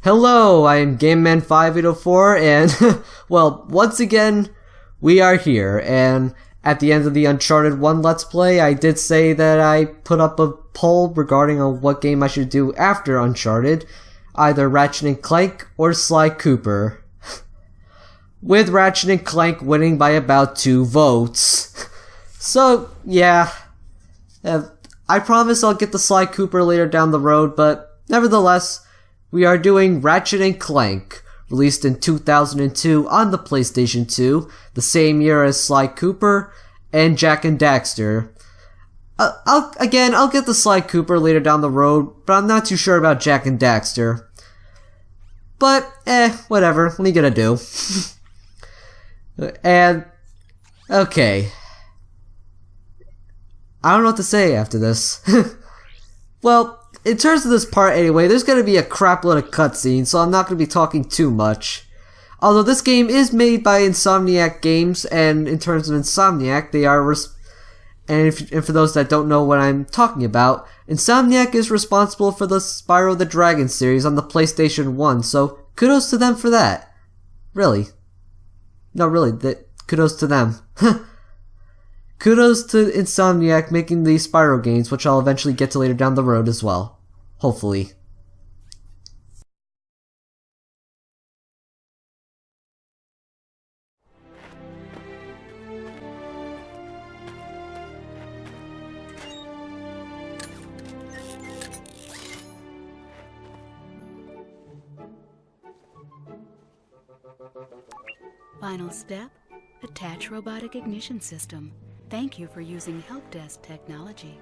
Hello, I am GameMan5804 and, well, once again, we are here, and at the end of the Uncharted 1 Let's Play, I did say that I put up a poll regarding on what game I should do after Uncharted, either Ratchet and Clank or Sly Cooper. With Ratchet and Clank winning by about 2 votes. So, yeah. I promise I'll get the Sly Cooper later down the road, but nevertheless, we are doing Ratchet and Clank, released in 2002 on the PlayStation 2, the same year as Sly Cooper and Jak and Daxter. I'll get the Sly Cooper later down the road, but I'm not too sure about Jak and Daxter. But, whatever, what are you gonna do? And, okay. I don't know what to say after this. Well, in terms of this part anyway, there's going to be a crap load of cutscenes, so I'm not going to be talking too much. Although this game is made by Insomniac Games, and in terms of Insomniac, they are and for those that don't know what I'm talking about, Insomniac is responsible for the Spyro the Dragon series on the PlayStation 1, so kudos to them for that. Really. No, really, kudos to them. Kudos to Insomniac making these Spyro games, which I'll eventually get to later down the road as well. Hopefully. Final step, attach robotic ignition system. Thank you for using help desk technology.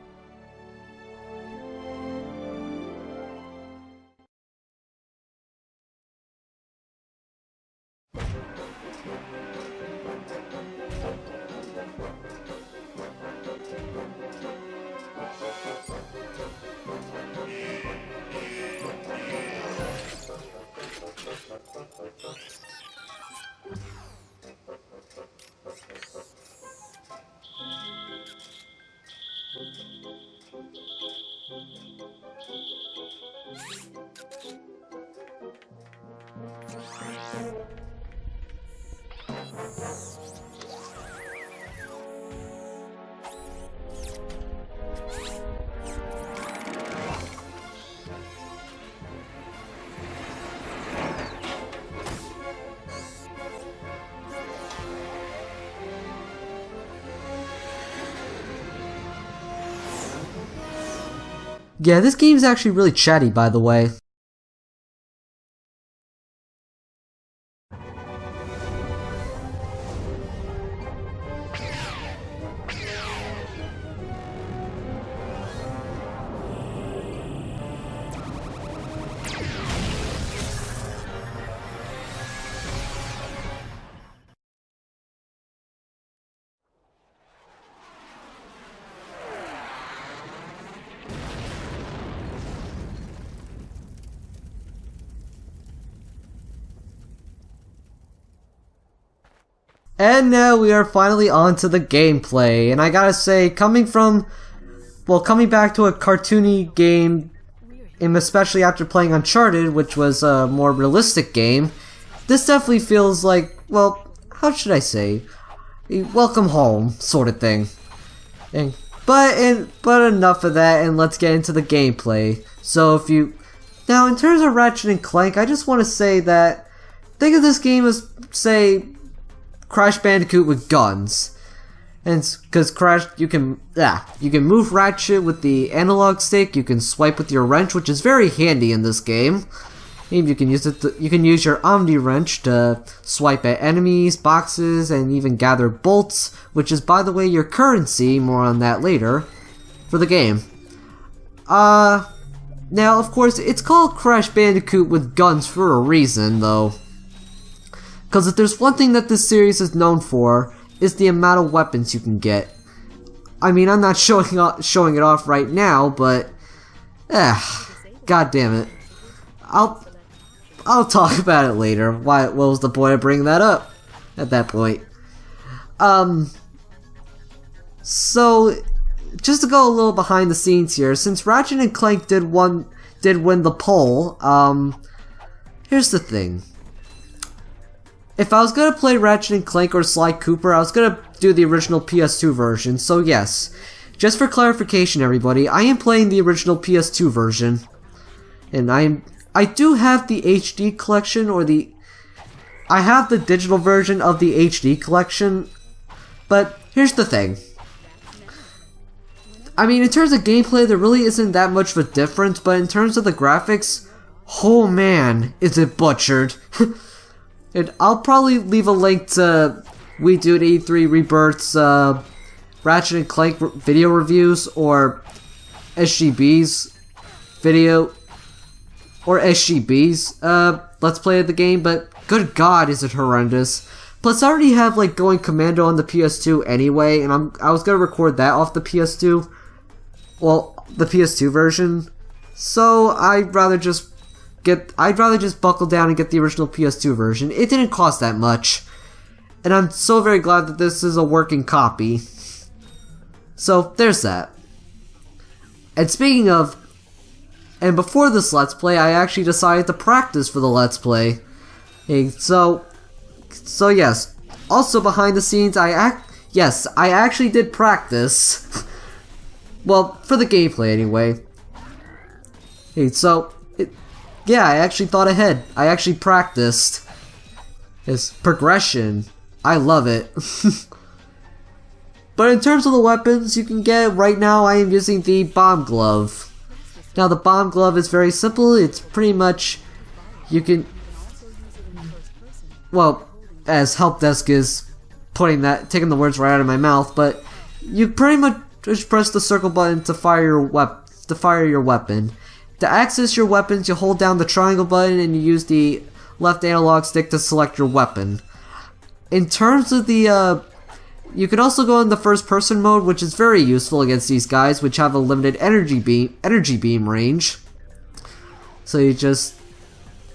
Yeah, this game's actually really chatty, by the way. And now we are finally on to the gameplay, and I gotta say, coming back to a cartoony game, and especially after playing Uncharted, which was a more realistic game, this definitely feels like, well, how should I say, a welcome home sort of thing. But enough of that, and let's get into the gameplay. So now in terms of Ratchet and Clank, I just want to say that, think of this game as, say, Crash Bandicoot with guns, and because you can move Ratchet with the analog stick, you can swipe with your wrench, which is very handy in this game. Maybe you can use your Omni wrench to swipe at enemies, boxes, and even gather bolts, which is, by the way, your currency. More on that later for the game. Now of course it's called Crash Bandicoot with guns for a reason, though. Because if there's one thing that this series is known for, is the amount of weapons you can get. I mean, I'm not showing it off right now, but god damn it. I'll talk about it later. What was the point of bringing that up at that point? So, just to go a little behind the scenes here, since Ratchet and Clank did win the poll, here's the thing. If I was gonna play Ratchet and Clank or Sly Cooper, I was gonna do the original PS2 version, so yes. Just for clarification, everybody, I am playing the original PS2 version. And I do have the HD collection, I have the digital version of the HD collection, but here's the thing. I mean, in terms of gameplay, there really isn't that much of a difference, but in terms of the graphics, oh man, is it butchered. And I'll probably leave a link to We Dude 83 Rebirth's Ratchet and Clank video reviews, or SGB's video, or SGB's Let's Play of the game, but good god is it horrendous. Plus I already have like Going Commando on the PS2 anyway, and I was gonna record that off the PS2. Well, the PS2 version. So I'd rather just buckle down and get the original PS2 version. It didn't cost that much. And I'm so very glad that this is a working copy. So there's that. And speaking of, and before this Let's Play, I actually decided to practice for the Let's Play. Hey, so yes. Also behind the scenes, I actually did practice. Well, for the gameplay anyway. Hey, yeah, I actually thought ahead. I actually practiced. It's progression. I love it. But in terms of the weapons you can get, right now I am using the Bomb Glove. Now the Bomb Glove is very simple. It's pretty much, you can, well, as Help Desk is taking the words right out of my mouth, but you pretty much just press the circle button to fire your weapon. To access your weapons, you hold down the triangle button and you use the left analog stick to select your weapon. In terms of the, you can also go in the first person mode, which is very useful against these guys, which have a limited energy beam range. So you just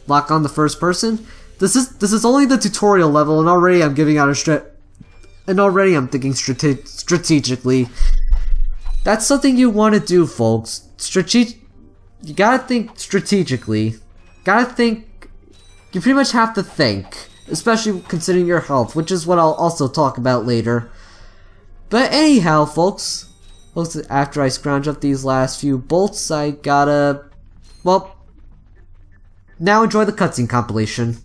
lock on the first person. This is only the tutorial level, and already I'm giving out I'm thinking strategically. That's something you want to do, folks. You gotta think strategically. You pretty much have to think, especially considering your health, which is what I'll also talk about later. But anyhow, folks, after I scrounge up these last few bolts, I gotta, well, now enjoy the cutscene compilation.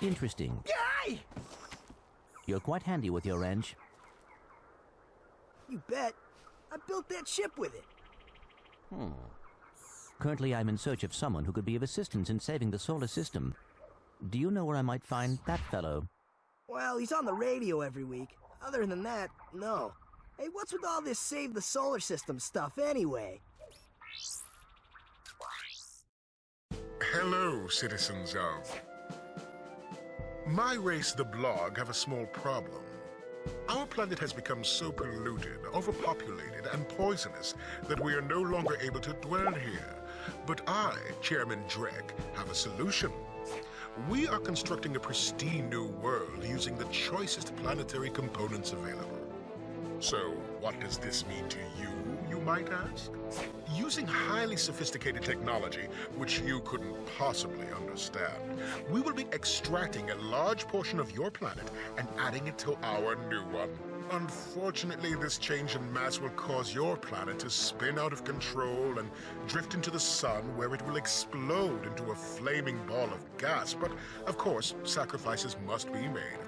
Interesting. Yay! You're quite handy with your wrench. You bet. I built that ship with it. Currently, I'm in search of someone who could be of assistance in saving the solar system. Do you know where I might find that fellow? Well, he's on the radio every week. Other than that, no. Hey, what's with all this save the solar system stuff anyway? Hello, citizens of... My race, the Blog, have a small problem. Our planet has become so polluted, overpopulated, and poisonous that we are no longer able to dwell here. But I, Chairman Drek, have a solution. We are constructing a pristine new world using the choicest planetary components available. So, what does this mean to you, you might ask? Using highly sophisticated technology, which you couldn't possibly understand, we will be extracting a large portion of your planet and adding it to our new one. Unfortunately, this change in mass will cause your planet to spin out of control and drift into the sun, where it will explode into a flaming ball of gas. But, of course, sacrifices must be made.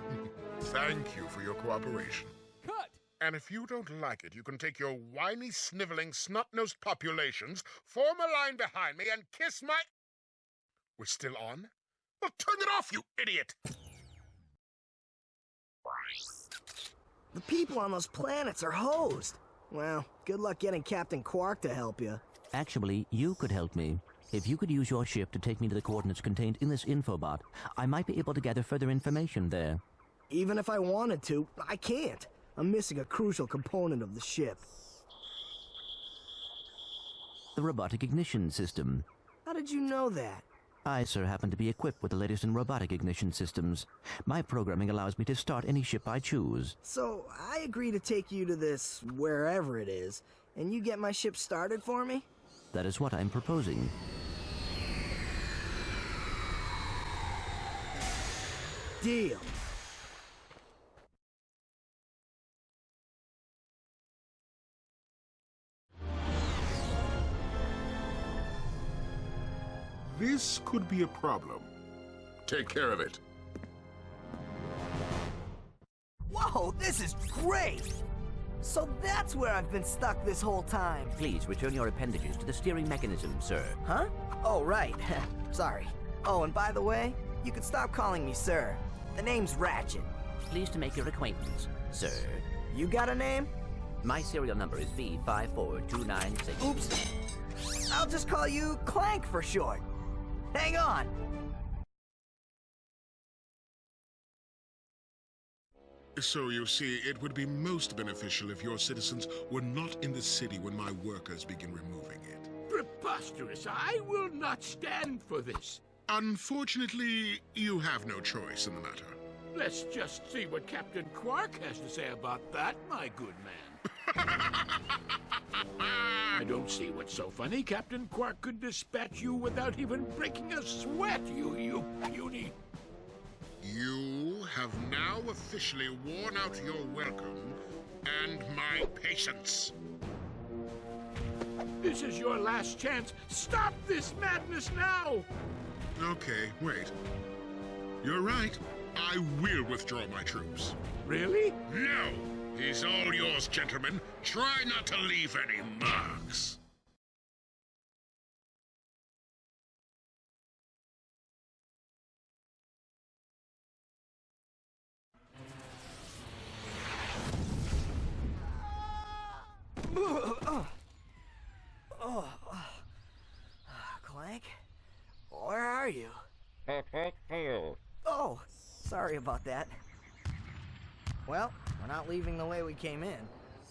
Thank you for your cooperation. And if you don't like it, you can take your whiny, sniveling, snot-nosed populations, form a line behind me, and kiss my... We're still on? Well, turn it off, you idiot! The people on those planets are hosed. Well, good luck getting Captain Quark to help you. Actually, you could help me. If you could use your ship to take me to the coordinates contained in this infobot, I might be able to gather further information there. Even if I wanted to, I can't. I'm missing a crucial component of the ship. The robotic ignition system. How did you know that? I, sir, happen to be equipped with the latest in robotic ignition systems. My programming allows me to start any ship I choose. So, I agree to take you to this wherever it is, and you get my ship started for me? That is what I'm proposing. Deal. This could be a problem. Take care of it. Whoa, this is great! So that's where I've been stuck this whole time. Please return your appendages to the steering mechanism, sir. Huh? Oh, right. Sorry. Oh, and by the way, you could stop calling me sir. The name's Ratchet. Pleased to make your acquaintance, sir. You got a name? My serial number is V54296. Oops. I'll just call you Clank for short. Hang on. So you see, it would be most beneficial if your citizens were not in the city when my workers begin removing it. Preposterous! I will not stand for this. Unfortunately, you have no choice in the matter. Let's just see what Captain Quark has to say about that, my good man. I don't see what's so funny. Captain Quark could dispatch you without even breaking a sweat, you puny. You have now officially worn out your welcome and my patience. This is your last chance. Stop this madness now! Okay, wait. You're right. I will withdraw my troops. Really? No! He's all yours, gentlemen. Try not to leave any marks. Clank? Where are you? Oh, sorry about that. Well, we're not leaving the way we came in.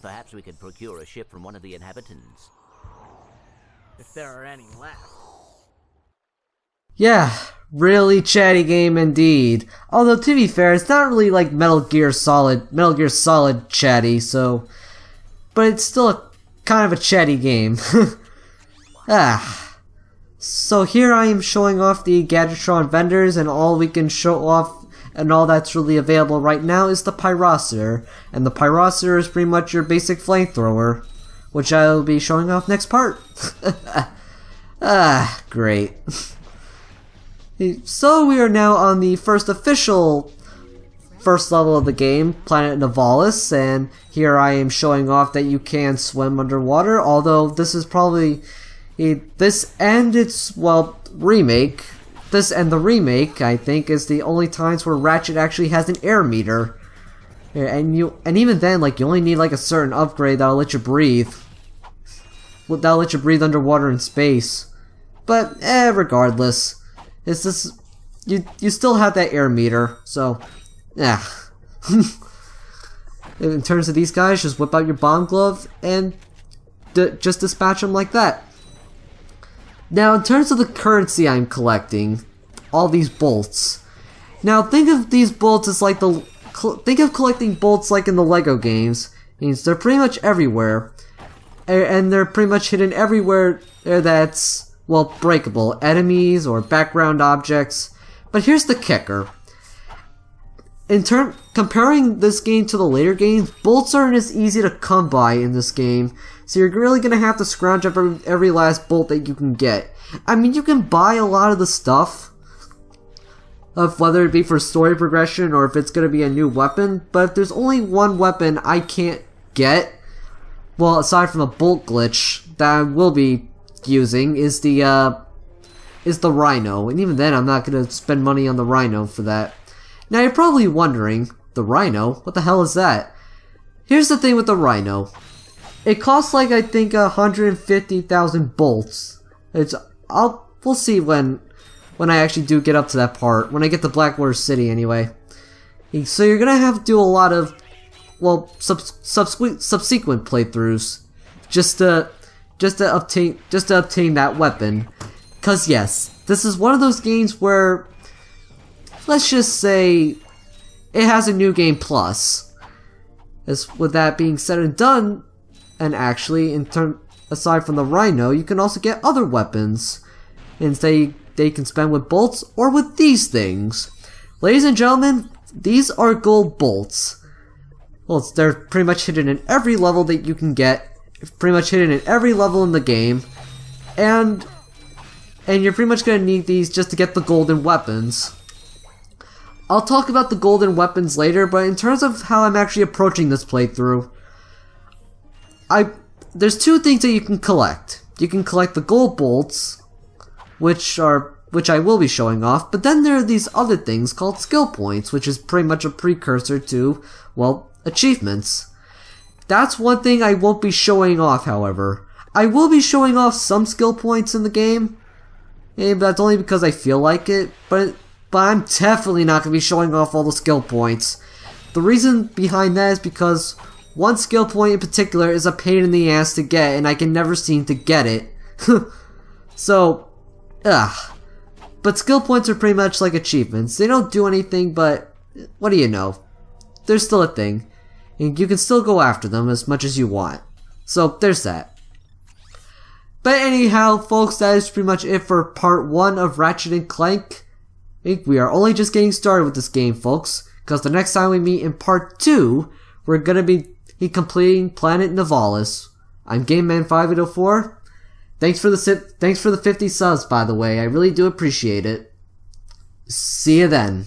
Perhaps we could procure a ship from one of the inhabitants. If there are any left. Yeah, really chatty game indeed. Although to be fair, it's not really like Metal Gear Solid chatty, so but it's still a kind of a chatty game. So here I am showing off the Gadgetron vendors, and all we can show off and all that's really available right now is the Pyrocer. And the Pyrocer is pretty much your basic flamethrower, which I'll be showing off next part. Great. So we are now on the first level of the game, Planet Nivalis, and here I am showing off that you can swim underwater, although this is probably this and the remake, I think, is the only times where Ratchet actually has an air meter. And even then, like, you only need like a certain upgrade that'll let you breathe. That'll let you breathe underwater in space. But regardless, it's just you still have that air meter, so yeah. In terms of these guys, just whip out your bomb glove and just dispatch them like that. Now, in terms of the currency I'm collecting, all these bolts. Now, think of these bolts as like think of collecting bolts like in the Lego games. It means they're pretty much everywhere, and they're pretty much hidden everywhere that's, well, breakable, enemies or background objects. But here's the kicker. Comparing this game to the later games, bolts aren't as easy to come by in this game, so you're really gonna have to scrounge up every last bolt that you can get. I mean, you can buy a lot of the stuff, of whether it be for story progression or if it's gonna be a new weapon, but if there's only one weapon I can't get, well, aside from the bolt glitch that I will be using, is the Rhino, and even then I'm not gonna spend money on the Rhino for that. Now you're probably wondering, the Rhino? What the hell is that? Here's the thing with the Rhino. It costs like, I think, 150,000 bolts. We'll see when I actually do get up to that part. When I get to Blackwater City, anyway. So you're gonna have to do a lot of well, subsequent playthroughs, just to obtain that weapon. Cause yes, this is one of those games where, let's just say, it has a new game plus. As with that being said and done, and actually, aside from the Rhino, you can also get other weapons, and they can spend with bolts or with these things. Ladies and gentlemen, these are gold bolts. Well, they're pretty much hidden in every level that you can get, pretty much hidden in every level in the game, and you're pretty much gonna need these just to get the golden weapons. I'll talk about the golden weapons later, but in terms of how I'm actually approaching this playthrough, there's two things that you can collect. You can collect the gold bolts, which I will be showing off, but then there are these other things called skill points, which is pretty much a precursor to, well, achievements. That's one thing I won't be showing off, however. I will be showing off some skill points in the game, but that's only because I feel like it, but I'm definitely not going to be showing off all the skill points. The reason behind that is because one skill point in particular is a pain in the ass to get, and I can never seem to get it. So, but skill points are pretty much like achievements. They don't do anything, but what do you know? They're still a thing, and you can still go after them as much as you want. So, there's that. But anyhow, folks, that is pretty much it for part 1 of Ratchet and Clank. We are only just getting started with this game, folks, because the next time we meet in part 2, we're gonna be completing Planet Nivalis. I'm GameMan5804. Thanks for the 50 subs, by the way. I really do appreciate it. See you then.